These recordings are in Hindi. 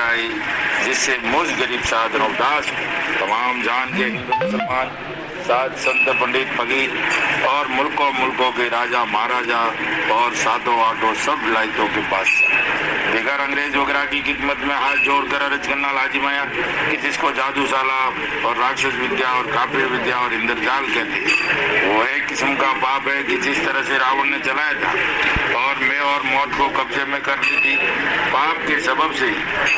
आए, जिससे मुझ गरीब साधन उदास तमाम जान के हिंदू मुसलमान साध संत पंडित फकीर और मुल्कों के राजा महाराजा और सातों आठों सब लाइतों के पास बेकार अंग्रेज वगैरह की खिदमत में हाथ जोड़कर अर्ज करना लाजिम आया कि जिसको जादूशाला और राक्षस विद्या और काफिर विद्या और इंद्रजाल कहते हैं, वो एक किस्म का पाप है कि जिस तरह से रावण ने चलाया था और मैं और मौत को कब्जे में कर ली थी, पाप के सबब से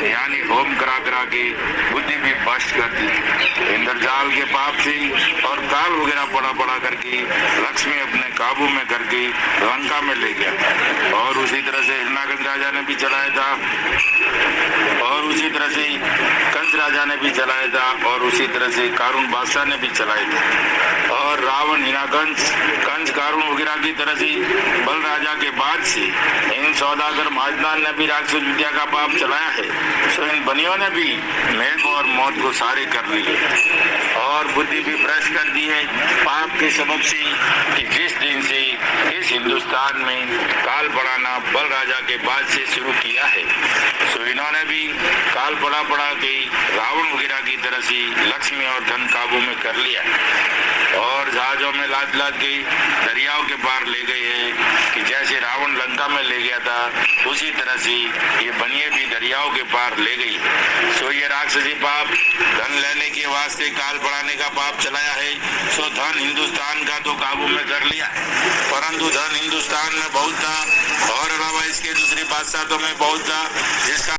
यानी होम करा करा के बुद्धि भी भ्रष्ट कर दी। इंद्रजाल के पाप से और काल वगैरह पड़ा करके लक्ष्मी अपने काबू में करके लंका में ले गया और उसी तरह से हिरणाकश राजा ने भी चलाया था और उसी तरह से कंस राजा ने भी चलाया था और उसी तरह से कारून बादशाह ने भी चलाया था और रावण हिरणाकंस कंस कारून वगैरह की तरह से बल राजा के बाद से इन सौदागर महाजनान ने भी राक्षस विद्या का पाप चलाया है। सो इन बनियों ने भी मेघ और मौत को सारे कर लिए और बुद्धि भी भ्रष्ट कर दी है पाप के सबब से कि जिस दिन से इस हिंदुस्तान में काल पढ़ाना बल राजा के बाद से शुरू किया है, सो इन्होंने भी काल पड़ा के रावण वगैरह की तरह से लक्ष्मी और धन काबू में कर लिया और जहाजों में लाद के दरियाओं के पार ले गए हैं कि जैसे रावण लंका में ले गया था उसी तरह से ये बनिए भी दरियाओं के पार ले गई। सो ये राक्षसी पाप धन लेने के वास्ते काल बढ़ाने का पाप चलाया है। सो धन हिंदुस्तान का तो काबू में कर लिया है, परंतु धन हिंदुस्तान में बहुत था और अलावा इसके दूसरी बादशाहों में बहुत था, जिसका